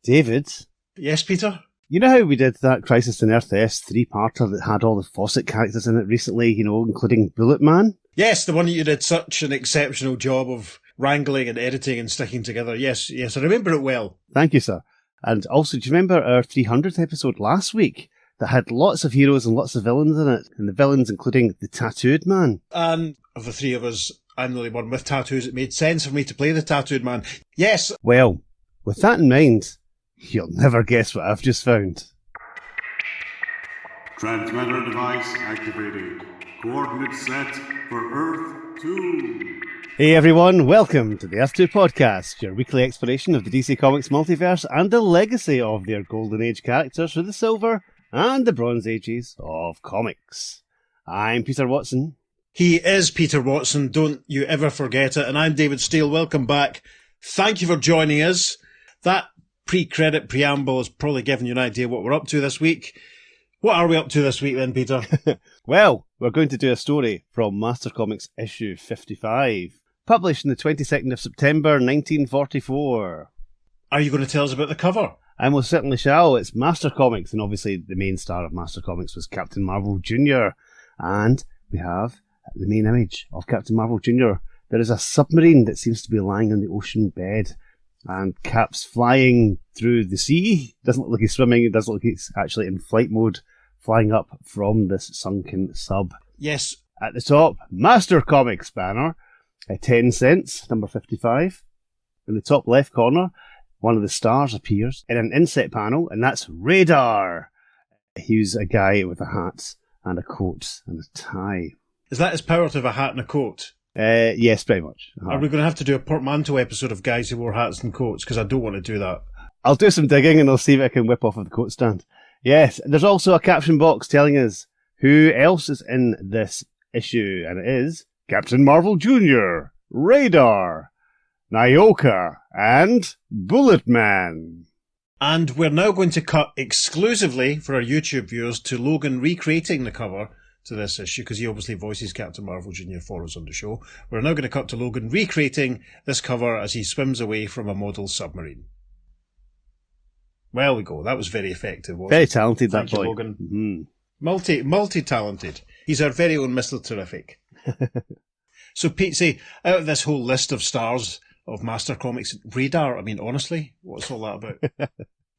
David? Yes, Peter? You know how we did that Crisis on Earth S three-parter that had all the Fawcett characters in it recently, including Bulletman? Yes, the one that you did such an exceptional job of wrangling and editing and sticking together. Yes, I remember it well. Thank you, sir. And also, do you remember our 300th episode last week that had lots of heroes and lots of villains in it? And the villains including the Tattooed Man. And of the three of us, I'm the only one with tattoos. It made sense for me to play the Tattooed Man. Yes! Well, with that in mind, you'll never guess what I've just found. Transmitter device activated. Coordinates set for Earth 2. Hey everyone, welcome to the Earth 2 podcast, your weekly exploration of the DC Comics multiverse and the legacy of their Golden Age characters through the Silver and the Bronze Ages of comics. I'm Peter Watson. He is Peter Watson, don't you ever forget it. And I'm David Steele, welcome back. Thank you for joining us. That pre-credit preamble has probably given you an idea what we're up to this week. What are we up to this week then, Peter? Well, we're going to do a story from Master Comics issue 55, published on the 22nd of September 1944. Are you going to tell us about the cover? I most certainly shall. It's Master Comics, and obviously the main star of Master Comics was Captain Marvel Jr. And we have the main image of Captain Marvel Jr. There is a submarine that seems to be lying on the ocean bed, and Cap's flying through the sea. Doesn't look like he's swimming, it does look like he's actually in flight mode, flying up from this sunken sub. Yes. At the top, Master Comics banner, 10 cents, number 55. In the top left corner, one of the stars appears in an inset panel, and that's Radar. He's a guy with a hat and a coat and a tie. Is that his power to have a hat and a coat? Yes, pretty much. Are we going to have to do a portmanteau episode of guys who wore hats and coats? Because I don't want to do that. I'll do some digging and I'll see if I can whip off of the coat stand. Yes, there's also a caption box telling us who else is in this issue, and it is Captain Marvel Jr., Radar, Nyoka, and Bulletman. And we're now going to cut exclusively for our YouTube viewers to Logan recreating the cover to this issue, because he obviously voices Captain Marvel Jr. for us on the show. We're now going to cut to Logan recreating this cover as he swims away from a model submarine. Well, we go. That was very effective, wasn't it? Very talented, Thank that boy. you, Logan. Mm-hmm. Multi-talented. He's our very own Mr. Terrific. So, Pete, say, out of this whole list of stars of Master Comics, Radar, I mean, honestly, what's all that about?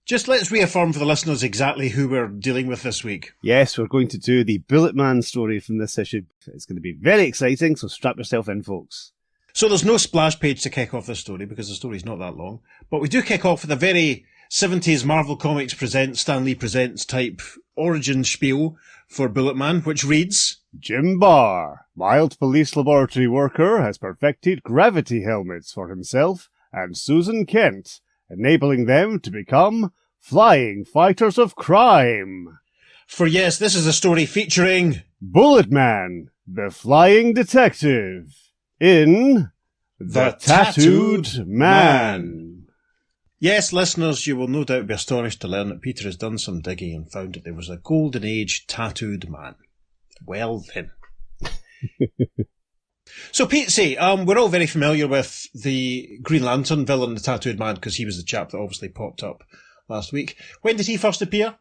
Just let's reaffirm for the listeners exactly who we're dealing with this week. Yes, we're going to do the Bulletman story from this issue. It's going to be very exciting, so strap yourself in, folks. So there's no splash page to kick off this story because the story's not that long. But we do kick off with a very 70s Marvel Comics presents, Stan Lee presents type origin spiel for Bulletman, which reads, Jim Barr, mild police laboratory worker, has perfected gravity helmets for himself and Susan Kent, enabling them to become flying fighters of crime. For yes, this is a story featuring Bulletman, the flying detective, in The Tattooed Man. Yes, listeners, you will no doubt be astonished to learn that Peter has done some digging and found that there was a Golden Age tattooed man. Well then. So, Pete, we're all very familiar with the Green Lantern villain, the Tattooed Man, because he was the chap that obviously popped up last week. When did he first appear?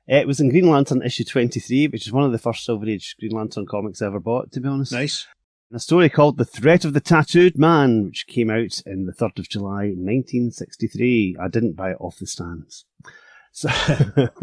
It was in Green Lantern issue 23, which is one of the first Silver Age Green Lantern comics I ever bought, to be honest. Nice. A story called The Threat of the Tattooed Man, which came out in the 3rd of July, 1963. I didn't buy it off the stands. So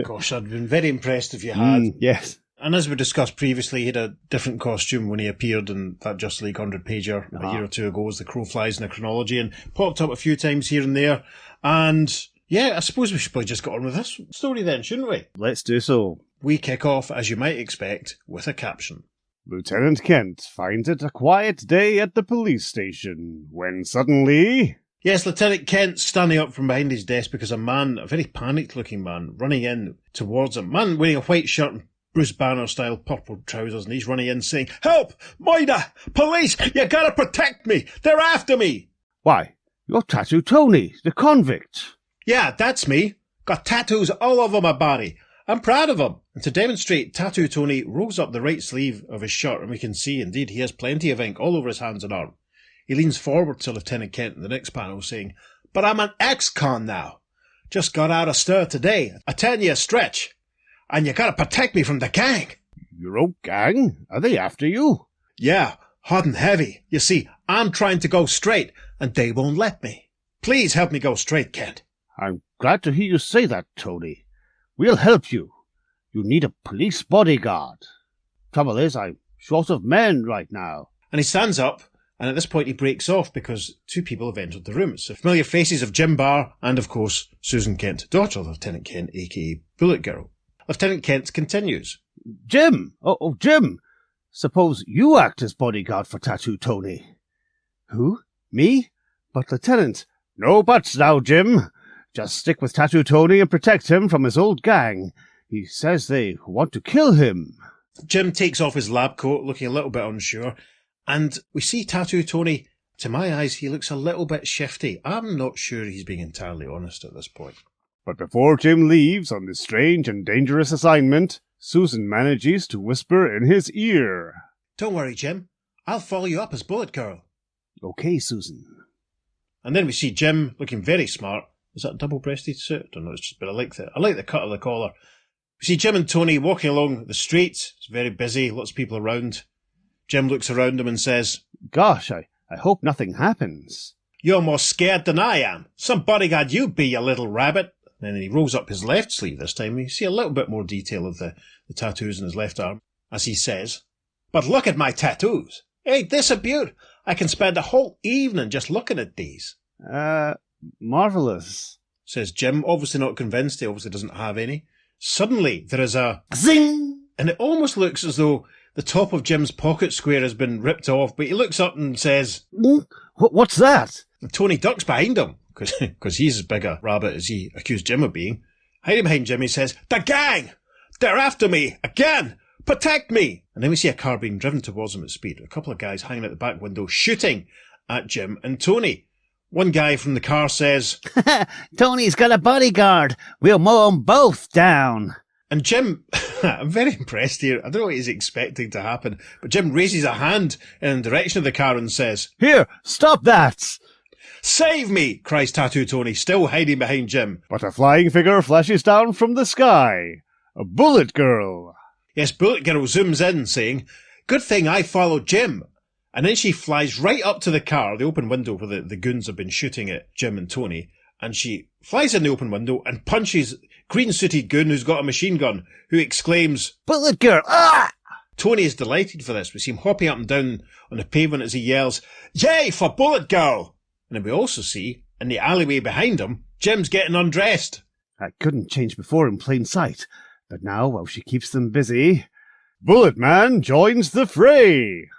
Gosh, I'd been very impressed if you had. Yes. And as we discussed previously, he had a different costume when he appeared in that Just League 100-pager a year or two ago as the crow flies in the chronology, and popped up a few times here and there. And yeah, I suppose we should probably just get on with this story then, shouldn't we? Let's do so. We kick off, as you might expect, with a caption. Lieutenant Kent finds it a quiet day at the police station when suddenly... Yes, Lieutenant Kent standing up from behind his desk because a man, a very panicked-looking man, running in towards him. Man wearing a white shirt and Bruce Banner-style purple trousers, and he's running in saying, Help! Mida! Police! You gotta protect me! They're after me! Why, you're Tattoo Tony, the convict. Yeah, that's me. Got tattoos all over my body. I'm proud of him. And to demonstrate, Tattoo Tony rolls up the right sleeve of his shirt, and we can see, indeed, he has plenty of ink all over his hands and arm. He leans forward to Lieutenant Kent in the next panel, saying, But I'm an ex-con now. Just got out of stir today, a 10-year stretch. And you gotta protect me from the gang. Your own gang? Are they after you? Yeah, hot and heavy. You see, I'm trying to go straight, and they won't let me. Please help me go straight, Kent. I'm glad to hear you say that, Tony. We'll help you. You need a police bodyguard. Trouble is, I'm short of men right now. And he stands up, and at this point he breaks off because two people have entered the room. It's the familiar faces of Jim Barr and, of course, Susan Kent, daughter of Lieutenant Kent, a.k.a. Bullet Girl. Lieutenant Kent continues. Jim! Oh, Jim! Suppose you act as bodyguard for Tattoo Tony. Who? Me? But, Lieutenant... No buts now, Jim. Just stick with Tattoo Tony and protect him from his old gang. He says they want to kill him. Jim takes off his lab coat, looking a little bit unsure, and we see Tattoo Tony. To my eyes, he looks a little bit shifty. I'm not sure he's being entirely honest at this point. But before Jim leaves on this strange and dangerous assignment, Susan manages to whisper in his ear. Don't worry, Jim. I'll follow you up as Bullet Girl. Okay, Susan. And then we see Jim looking very smart. Is that a double-breasted suit? I don't know, it's just, but I like the cut of the collar. We see Jim and Tony walking along the street. It's very busy, lots of people around. Jim looks around him and says, Gosh, I hope nothing happens. You're more scared than I am. Some bodyguard you be, you little rabbit. And then he rolls up his left sleeve this time. We see a little bit more detail of the tattoos in his left arm, as he says, But look at my tattoos. Ain't this a beaut? I can spend a whole evening just looking at these. Marvellous, says Jim, obviously not convinced. He obviously doesn't have any. Suddenly, there is a zing! And it almost looks as though the top of Jim's pocket square has been ripped off, but he looks up and says, What's that? And Tony ducks behind him, because he's as big a rabbit as he accused Jim of being. Hiding behind Jim, he says, The gang! They're after me! Again! Protect me! And then we see a car being driven towards him at speed. A couple of guys hanging out the back window shooting at Jim and Tony. One guy from the car says, Tony's got a bodyguard. We'll mow them both down. And Jim, I'm very impressed here. I don't know what he's expecting to happen, but Jim raises a hand in the direction of the car and says, Here, stop that! Save me! Cries Tattoo Tony, still hiding behind Jim. But a flying figure flashes down from the sky. A Bullet Girl. Yes, Bullet Girl zooms in, saying, Good thing I followed Jim. And then she flies right up to the car, the open window where the goons have been shooting at Jim and Tony, and she flies in the open window and punches green-suited goon who's got a machine gun, who exclaims, Bullet Girl! Ah! Tony is delighted for this. We see him hopping up and down on the pavement as he yells, Yay for Bullet Girl! And then we also see, in the alleyway behind him, Jim's getting undressed. I couldn't change before in plain sight, but now, while she keeps them busy, Bulletman joins the fray.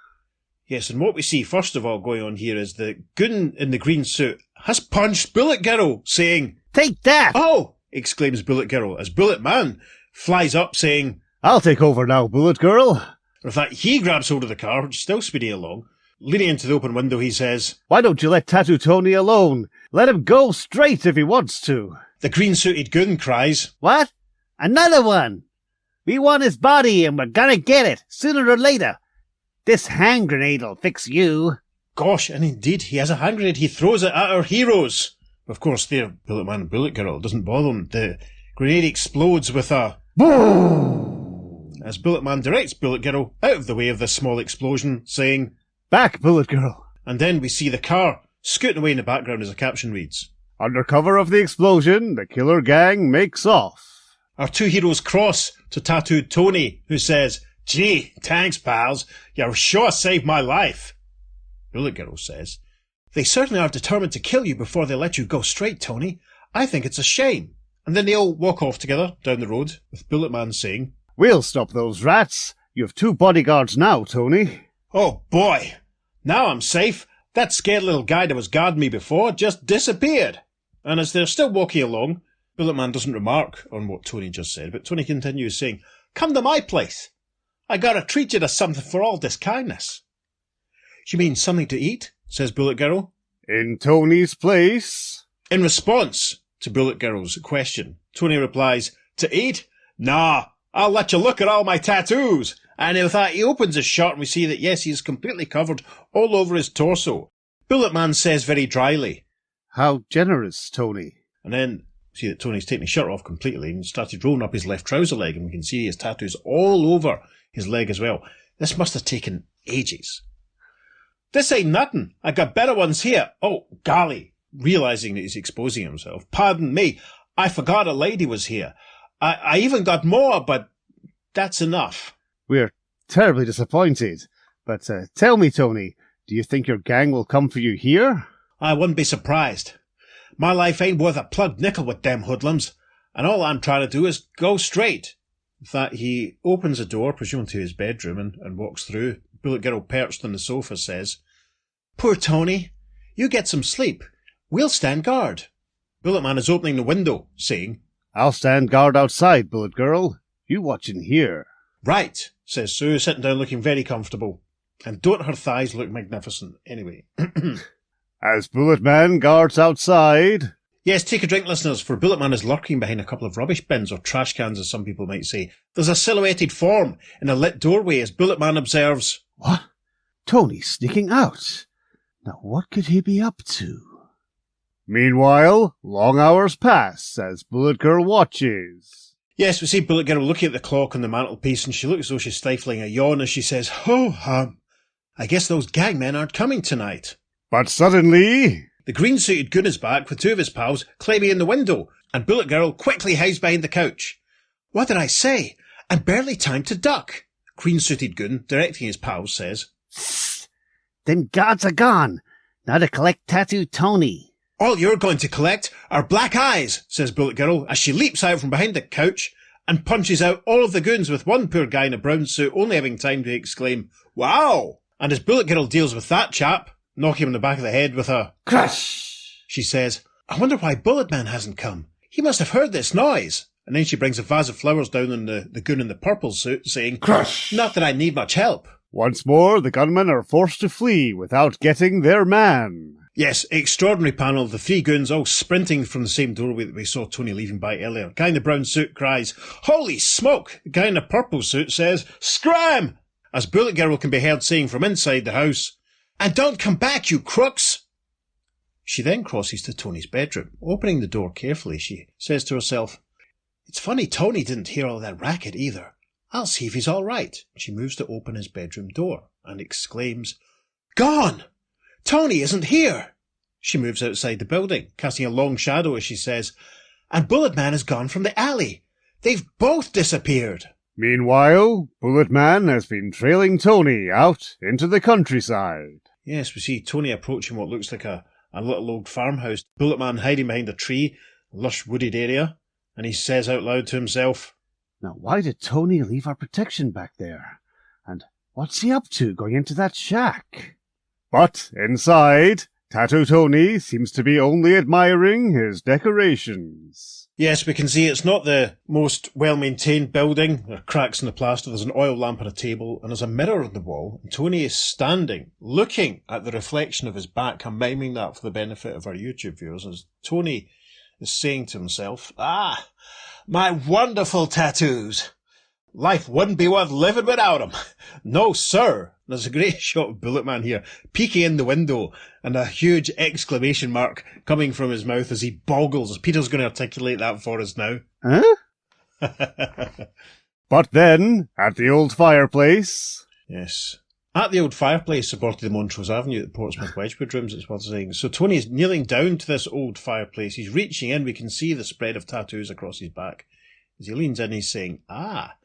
Yes, and what we see first of all going on here is the goon in the green suit has punched Bullet Girl, saying, Take that! Oh! Exclaims Bullet Girl, as Bulletman flies up saying, I'll take over now, Bullet Girl. In fact, he grabs hold of the car, which is still speeding along. Leaning into the open window, he says, Why don't you let Tattoo Tony alone? Let him go straight if he wants to. The green-suited goon cries, What? Another one? We want his body and we're gonna get it, sooner or later. This hand grenade'll fix you. Gosh, and indeed, he has a hand grenade. He throws it at our heroes. Of course, they're Bulletman and Bullet Girl. It doesn't bother them. The grenade explodes with a boom, as Bulletman directs Bullet Girl out of the way of this small explosion, saying, Back, Bullet Girl. And then we see the car scooting away in the background as the caption reads, Under cover of the explosion, the killer gang makes off. Our two heroes cross to Tattooed Tony, who says, Gee, thanks, pals. You sure saved my life. Bullet Girl says, They certainly are determined to kill you before they let you go straight, Tony. I think it's a shame. And then they all walk off together down the road, with Bulletman saying, We'll stop those rats. You have 2 bodyguards now, Tony. Oh, boy. Now I'm safe. That scared little guy that was guarding me before just disappeared. And as they're still walking along, Bulletman doesn't remark on what Tony just said, but Tony continues saying, Come to my place. I gotta treat you to something for all this kindness. You mean something to eat? Says Bullet Girl. In Tony's place. In response to Bullet Girl's question, Tony replies, To eat? Nah, I'll let you look at all my tattoos. And with that, he opens his shirt and we see that, yes, he's completely covered all over his torso. Bulletman says very dryly, How generous, Tony. And then See that Tony's taken his shirt off completely and started rolling up his left trouser leg, and we can see his tattoos all over his leg as well. This must have taken ages. This ain't nothing. I got better ones here. Oh, golly. Realising that he's exposing himself. Pardon me. I forgot a lady was here. I even got more, but that's enough. We're terribly disappointed. But tell me, Tony, do you think your gang will come for you here? I wouldn't be surprised. My life ain't worth a plugged nickel with them hoodlums, and all I'm trying to do is go straight. With that, he opens a door, presumably to his bedroom, and walks through. Bullet Girl, perched on the sofa, says, "Poor Tony, you get some sleep. We'll stand guard." Bulletman is opening the window, saying, "I'll stand guard outside, Bullet Girl. You watch in here." "Right," says Sue, sitting down looking very comfortable. And don't her thighs look magnificent, anyway. As Bulletman guards outside... Yes, take a drink, listeners, for Bulletman is lurking behind a couple of rubbish bins, or trash cans, as some people might say. There's a silhouetted form in a lit doorway as Bulletman observes... What? Tony's sneaking out. Now what could he be up to? Meanwhile, long hours pass as Bullet Girl watches. Yes, we see Bullet Girl looking at the clock on the mantelpiece, and she looks as though she's stifling a yawn as she says, "Oh, I guess those gangmen aren't coming tonight." But suddenly... The green-suited goon is back with two of his pals climbing in the window, and Bullet Girl quickly hides behind the couch. "What did I say? And barely time to duck." Green-suited goon, directing his pals, says, "Sst! Them guards are gone. Now to collect Tattoo Tony." "All you're going to collect are black eyes," says Bullet Girl, as she leaps out from behind the couch and punches out all of the goons, with one poor guy in a brown suit only having time to exclaim, "Wow!" And as Bullet Girl deals with that chap, knocking him in the back of the head with a crash, she says, "I wonder why Bulletman hasn't come. He must have heard this noise." And then she brings a vase of flowers down on the goon in the purple suit, saying, "Crush! Not that I need much help." Once more, the gunmen are forced to flee without getting their man. Yes, extraordinary panel of the three goons all sprinting from the same doorway that we saw Tony leaving by earlier. Guy in the brown suit cries, "Holy smoke!" The guy in the purple suit says, "Scram!" As Bullet Girl can be heard saying from inside the house, "And don't come back, you crooks!" She then crosses to Tony's bedroom. Opening the door carefully, she says to herself, "It's funny Tony didn't hear all that racket either. I'll see if he's all right." She moves to open his bedroom door and exclaims, "Gone! Tony isn't here!" She moves outside the building, casting a long shadow as she says, "And Bulletman has gone from the alley. They've both disappeared." Meanwhile, Bulletman has been trailing Tony out into the countryside. Yes, we see Tony approaching what looks like a little old farmhouse. Bulletman hiding behind a tree, a lush wooded area, and he says out loud to himself, "Now why did Tony leave our protection back there? And what's he up to going into that shack?" But inside, Tattoo Tony seems to be only admiring his decorations. Yes, we can see it's not the most well-maintained building. There are cracks in the plaster, there's an oil lamp on a table, and there's a mirror on the wall. And Tony is standing, looking at the reflection of his back. I'm miming that for the benefit of our YouTube viewers, as Tony is saying to himself, "Ah, my wonderful tattoos. Life wouldn't be worth living without them. No, sir." There's a great shot of Bulletman here, peeking in the window, and a huge exclamation mark coming from his mouth as he boggles. Peter's going to articulate that for us now. Huh? But then, at the old fireplace... Yes. At the old fireplace supported the Montrose Avenue at the Portsmouth Wedgwood Rooms, it's worth saying. So Tony is kneeling down to this old fireplace. He's reaching in. We can see the spread of tattoos across his back. As he leans in, he's saying, "Ah,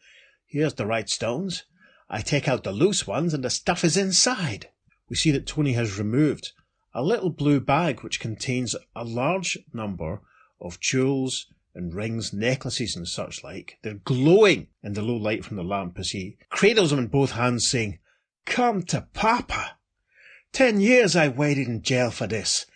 here's the right stones. I take out the loose ones and the stuff is inside." We see that Tony has removed a little blue bag which contains a large number of jewels and rings, necklaces and such like. They're glowing in the low light from the lamp as he cradles them in both hands, saying, "Come to Papa. 10 years I waited in jail for this.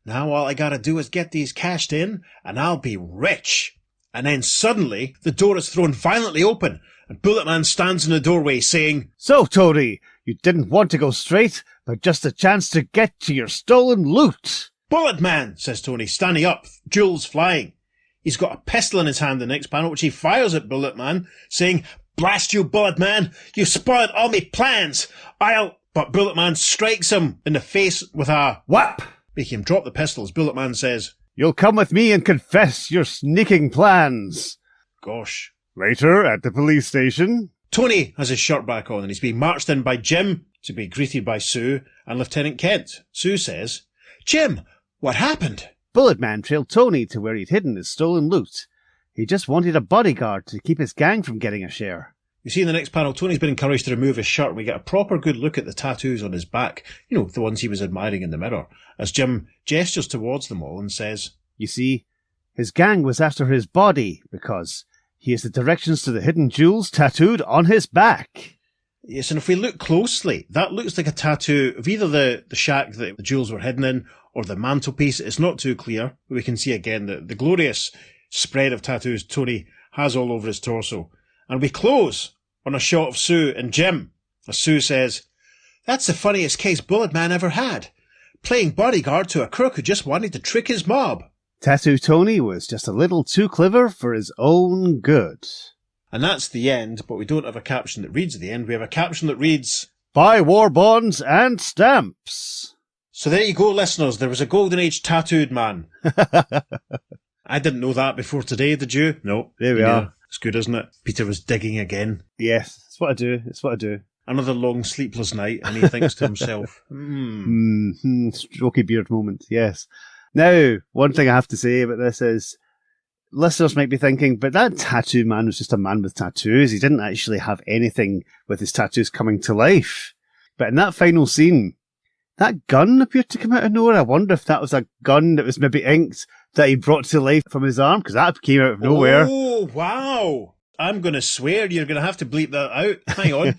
Now all I gotta do is get these cashed in and I'll be rich." And then suddenly the door is thrown violently open and Bulletman stands in the doorway saying, "So, Tony, you didn't want to go straight, but just a chance to get to your stolen loot." "Bulletman," says Tony, standing up, jewels flying. He's got a pistol in his hand, the next panel, which he fires at Bulletman, saying, "Blast you, Bulletman, you spoiled all me plans. But Bulletman strikes him in the face with a whap, making him drop the pistol as Bulletman says, You'll come with me and confess your sneaking plans. Gosh. Later, at the police station, Tony has his shirt back on and he's being marched in by Jim to be greeted by Sue and Lieutenant Kent. Sue says, Jim, what happened? Bulletman trailed Tony to where he'd hidden his stolen loot. He just wanted a bodyguard to keep his gang from getting a share. You see in the next panel, Tony's been encouraged to remove his shirt. We get a proper good look at the tattoos on his back. You know, the ones he was admiring in the mirror. As Jim gestures towards them all and says, You see, his gang was after his body because he has the directions to the hidden jewels tattooed on his back. Yes, and if we look closely, that looks like a tattoo of either the shack that the jewels were hidden in or the mantelpiece. It's not too clear. But we can see again the glorious spread of tattoos Tony has all over his torso. And we close on a shot of Sue and Jim, as Sue says, That's the funniest case Bulletman ever had. Playing bodyguard to a crook who just wanted to trick his mob. Tattoo Tony was just a little too clever for his own good. And that's the end, but we don't have a caption that reads at the end. We have a caption that reads, Buy war bonds and stamps. So there you go, listeners. There was a Golden Age tattooed man. I didn't know that before today, did you? No. There we are. It's good, isn't it? Peter was digging again. Yes, it's what I do. It's what I do. Another long sleepless night, and he thinks to himself, Strokey beard moment, yes. Now, one thing I have to say about this is, listeners might be thinking, but that tattoo man was just a man with tattoos. He didn't actually have anything with his tattoos coming to life. But in that final scene, that gun appeared to come out of nowhere. I wonder if that was a gun that was maybe inked that he brought to life from his arm, because that came out of nowhere. Oh, wow. I'm going to swear you're going to have to bleep that out. Hang on.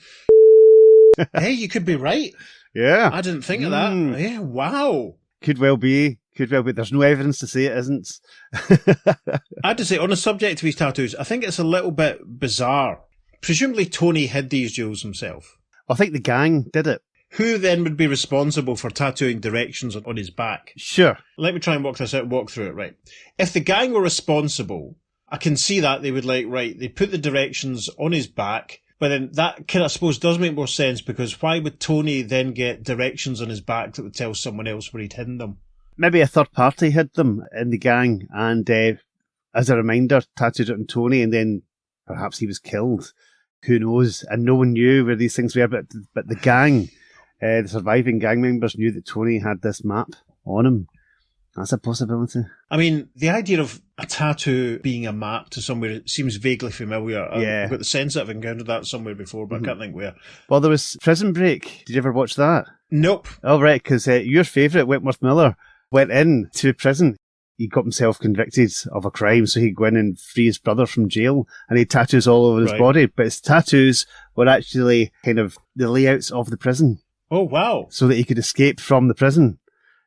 Hey, you could be right. Yeah. I didn't think of that. Yeah, wow. Could well be. There's no evidence to say it isn't. I have to say, on the subject of his tattoos, I think it's a little bit bizarre. Presumably Tony hid these jewels himself. I think the gang did it. Who then would be responsible for tattooing directions on his back? Sure. Let me try and walk through it, right? If the gang were responsible, I can see that they would they put the directions on his back, but then that kind of, I suppose, does make more sense, because why would Tony then get directions on his back that would tell someone else where he'd hidden them? Maybe a third party hid them in the gang and, as a reminder, tattooed it on Tony, and then perhaps he was killed. Who knows? And no one knew where these things were, but the gang, the surviving gang members knew that Tony had this map on him. That's a possibility. I mean, the idea of a tattoo being a map to somewhere seems vaguely familiar. Yeah. I've got the sense that I've encountered that somewhere before, but I can't think where. Well, there was Prison Break. Did you ever watch that? Nope. Oh, right, because your favourite, Wentworth Miller, went in to prison. He got himself convicted of a crime, so he'd go in and free his brother from jail, and he had tattoos all over his body, but his tattoos were actually kind of the layouts of the prison. Oh, wow. So that he could escape from the prison.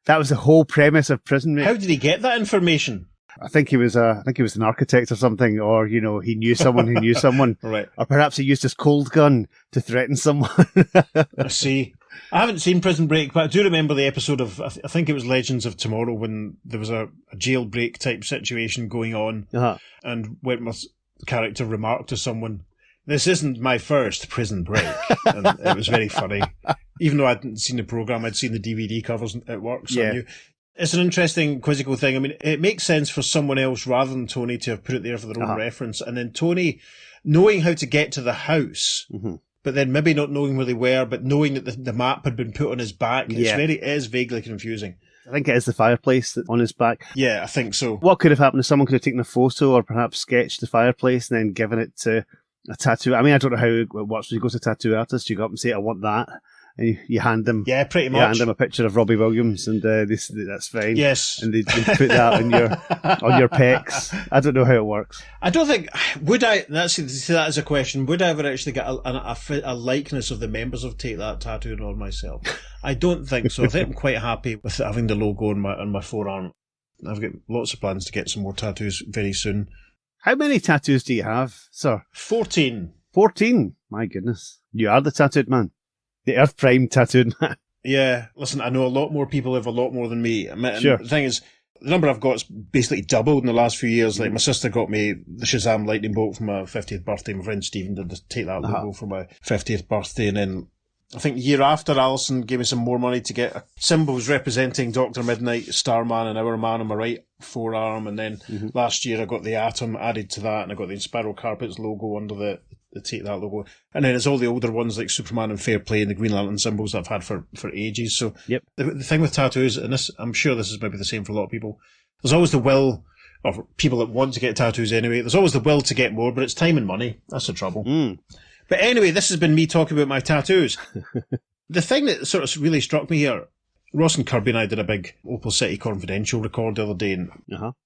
That was the whole premise of Prison Break. How did he get that information? I think he was an architect or something, or, he knew someone who knew someone. Right. Or perhaps he used his cold gun to threaten someone. I see. I haven't seen Prison Break, but I do remember the episode of, I think it was Legends of Tomorrow, when there was a jailbreak type situation going on, and Wentworth's character remarked to someone, "This isn't my first prison break." And it was very funny. Even though I hadn't seen the programme, I'd seen the DVD covers at work, so I knew. It's an interesting quizzical thing. I mean, it makes sense for someone else rather than Tony to have put it there for their own reference. And then Tony, knowing how to get to the house, but then maybe not knowing where they were, but knowing that the map had been put on his back, it is vaguely confusing. I think it is the fireplace on his back. Yeah, I think so. What could have happened is someone could have taken a photo or perhaps sketched the fireplace and then given it to a tattoo. I mean, I don't know how it works when you go to a tattoo artist. You go up and say, "I want that." And you hand them, pretty much. You hand them a picture of Robbie Williams, and that's fine. Yes, and they put that on your pecs. I don't know how it works. I don't think would I. That is a question. Would I ever actually get a likeness of the members of Take That tattooed on myself? I don't think so. I think I'm quite happy with having the logo on my forearm. I've got lots of plans to get some more tattoos very soon. How many tattoos do you have, sir? 14. 14? My goodness, you are the tattooed man. The Earth Prime tattooed man. Yeah, listen, I know a lot more people have a lot more than me. Sure. The thing is, the number I've got is basically doubled in the last few years. Like, my sister got me the Shazam lightning bolt for my 50th birthday. My friend Stephen did Take That logo for my 50th birthday. And then I think the year after, Alison gave me some more money to get symbols representing Dr. Midnight, Starman, and Our Man on my right forearm. And then last year I got the Atom added to that, and I got the Spiral Carpets logo under the Take That logo. And then it's all the older ones like Superman and Fair Play and the Green Lantern symbols that I've had for ages. So the thing with tattoos, and this, I'm sure this is maybe the same for a lot of people, there's always the will, or for people that want to get tattoos anyway, there's always the will to get more, but it's time and money. That's the trouble. But anyway, this has been me talking about my tattoos. The thing that sort of really struck me here, Ross and Kirby and I did a big Opal City Confidential record the other day, and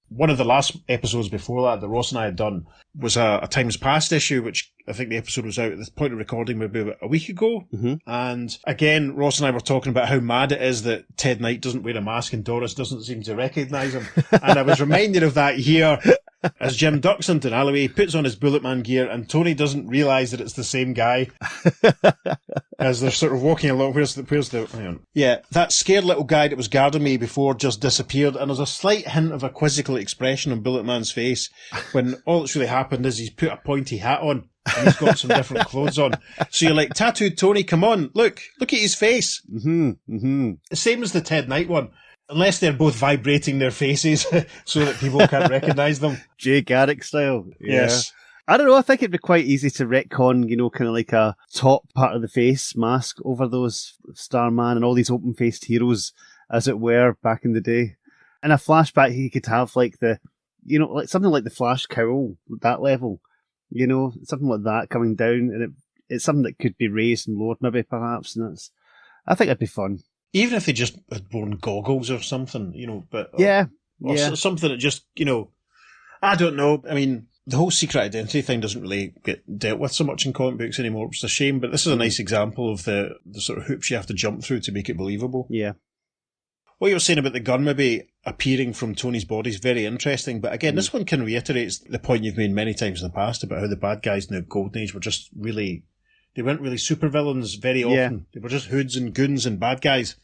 one of the last episodes before that Ross and I had done was a Times Past issue, which I think the episode was out at the point of recording maybe about a week ago. And again, Ross and I were talking about how mad it is that Ted Knight doesn't wear a mask and Doris doesn't seem to recognise him. And I was reminded of that here as Jim Duxington Alloway puts on his Bulletman gear and Tony doesn't realise that it's the same guy. As they're sort of walking along, where's the hang on. Yeah, that scared little guy that was guarding me before just disappeared, and there's a slight hint of a quizzical expression on Bulletman's face when all that's really happened is he's put a pointy hat on and he's got some different clothes on. So you're like, Tattooed Tony, come on, look at his face. The same as the Ted Knight one. Unless they're both vibrating their faces so that people can't recognise them. Jay Garrick style. Yes. I don't know, I think it'd be quite easy to retcon, kind of like a top part of the face mask over those Starman and all these open-faced heroes, as it were, back in the day. In a flashback, he could have like like something like the Flash cowl, that level, something like that coming down, and it's something that could be raised and lowered maybe, perhaps, and I think it'd be fun. Even if they just had worn goggles or something, but... Or something that just, I don't know. I mean, the whole secret identity thing doesn't really get dealt with so much in comic books anymore, which is a shame, but this is a nice example of the sort of hoops you have to jump through to make it believable. Yeah. What you were saying about the gun maybe appearing from Tony's body is very interesting, but again, this one can reiterate the point you've made many times in the past about how the bad guys in the Golden Age were just really... They weren't really supervillains very often. Yeah. They were just hoods and goons and bad guys.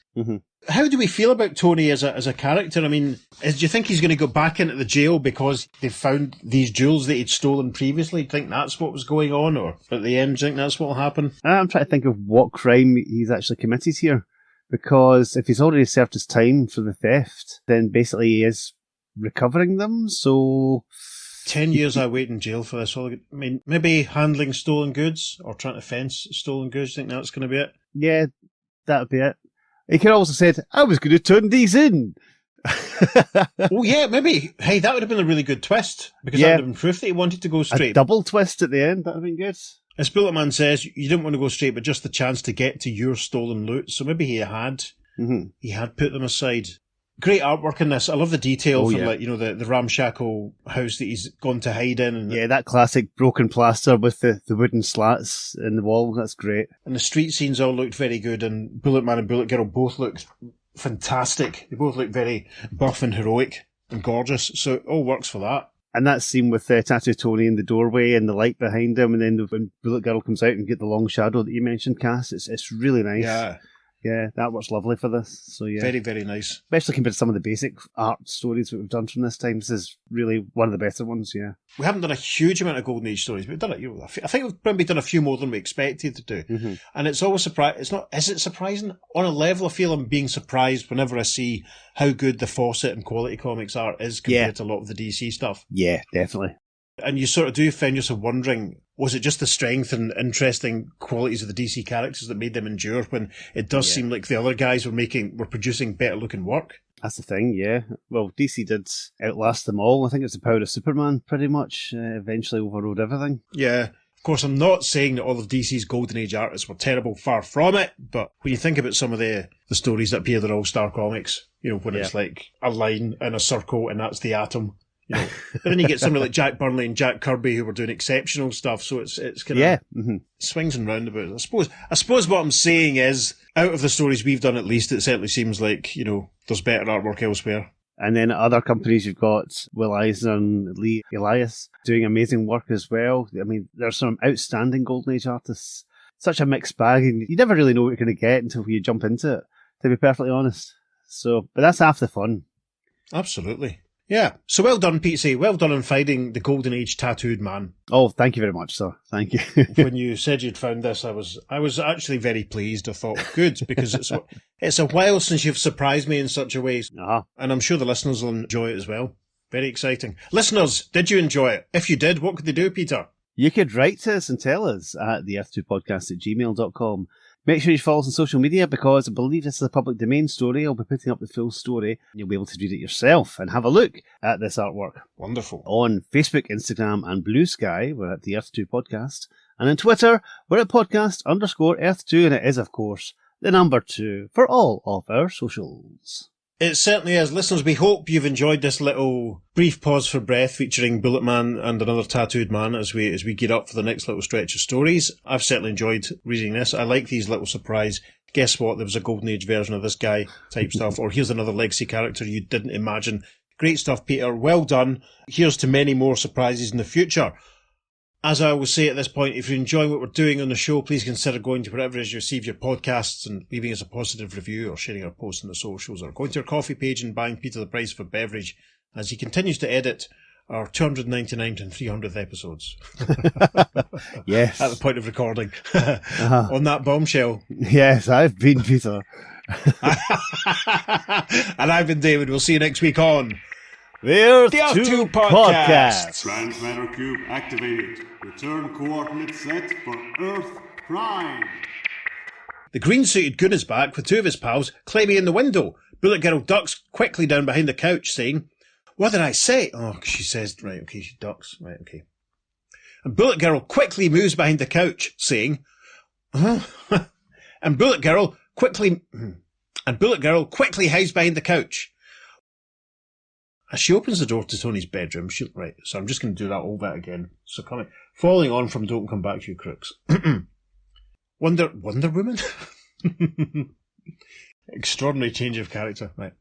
How do we feel about Tony as a character? I mean, do you think he's going to go back into the jail because they found these jewels that he'd stolen previously? Do you think that's what was going on? Or at the end, do you think that's what will happen? I'm trying to think of what crime he's actually committed here. Because if he's already served his time for the theft, then basically he is recovering them, so... 10 years I wait in jail for this. I mean, maybe handling stolen goods or trying to fence stolen goods. Do you think that's going to be it? Yeah, that'd be it. He could have also said, I was going to turn these in. Oh, yeah, maybe. Hey, that would have been a really good twist because that would have been proof that he wanted to go straight. A double twist at the end, that would have been good. As Bulletman says, you didn't want to go straight, but just the chance to get to your stolen loot. So maybe he had put them aside. Great artwork in this. I love the detail from the ramshackle house that he's gone to hide in. And that classic broken plaster with the wooden slats in the wall. That's great. And the street scenes all looked very good, and Bulletman and Bullet Girl both looked fantastic. They both look very buff and heroic and gorgeous. So it all works for that. And that scene with Tattoo Tony in the doorway and the light behind him, and then when Bullet Girl comes out and get the long shadow that you mentioned, Cass, it's really nice. Yeah, that works lovely for this. So yeah, very, very nice. Especially compared to some of the basic art stories that we've done from this time. This is really one of the better ones. Yeah, we haven't done a huge amount of Golden Age stories, but we've done it. I think we've probably done a few more than we expected to do. And it's always surprising. It's not. Is it surprising? On a level, I feel I'm being surprised whenever I see how good the Fawcett and Quality Comics art is compared to a lot of the DC stuff. Yeah, definitely. And you sort of do find yourself wondering, was it just the strength and interesting qualities of the DC characters that made them endure when it does seem like the other guys were producing better looking work? That's the thing, yeah. Well, DC did outlast them all. I think it's the power of Superman, pretty much, eventually overrode everything. Yeah. Of course, I'm not saying that all of DC's Golden Age artists were terrible, far from it, but when you think about some of the stories that appeared in All-Star Comics, when it's like a line and a circle and that's the Atom. But then you get somebody like Jack Burnley and Jack Kirby who were doing exceptional stuff, so it's kind of swings and roundabouts. I suppose what I'm saying is, out of the stories we've done at least, it certainly seems like, there's better artwork elsewhere. And then at other companies, you've got Will Eisner and Lee Elias doing amazing work as well. I mean, there's some outstanding Golden Age artists. Such a mixed bag, and you never really know what you're going to get until you jump into it, to be perfectly honest. So, but that's half the fun. Absolutely. Yeah. So well done, Pete. Well done on finding the Golden Age tattooed man. Oh, thank you very much, sir. Thank you. When you said you'd found this, I was actually very pleased. I thought, good, because it's a while since you've surprised me in such a way. Uh-huh. And I'm sure the listeners will enjoy it as well. Very exciting. Listeners, did you enjoy it? If you did, what could they do, Peter? You could write to us and tell us at the earth2podcast@gmail.com. Make sure you follow us on social media because I believe this is a public domain story. I'll be putting up the full story. You'll be able to read it yourself and have a look at this artwork. Wonderful. On Facebook, Instagram and Blue Sky, we're at the Earth2 Podcast. And on Twitter, we're at podcast_Earth2, and it is, of course, the number 2 for all of our socials. It certainly is. Listeners, we hope you've enjoyed this little brief pause for breath featuring Bulletman and another tattooed man as we gear up for the next little stretch of stories. I've certainly enjoyed reading this. I like these little surprise, guess what, there was a Golden Age version of this guy type stuff, or here's another legacy character you didn't imagine. Great stuff, Peter. Well done. Here's to many more surprises in the future. As I always say at this point, if you're enjoying what we're doing on the show, please consider going to wherever it is you receive your podcasts and leaving us a positive review or sharing our posts on the socials or going to our coffee page and buying Peter the price of a beverage as he continues to edit our 299th and 300th episodes. Yes. At the point of recording. On that bombshell. Yes, I've been Peter. And I've been David. We'll see you next week on The Earth The Earth 2 2 Podcast. Transmatter Cube activated. Return coordinates set for Earth Prime. The green-suited goon is back with 2 of his pals climbing in the window. Bullet Girl ducks quickly down behind the couch, saying, "What did I say?" Oh, she says, right, okay, she ducks, right, okay. And Bullet Girl quickly moves behind the couch, saying, and Bullet Girl quickly hides behind the couch. As she opens the door to Tony's bedroom, right, so I'm just going to do that all that again. So following on from Don't Come Back, You Crooks. Wonder Woman? Extraordinary change of character, right.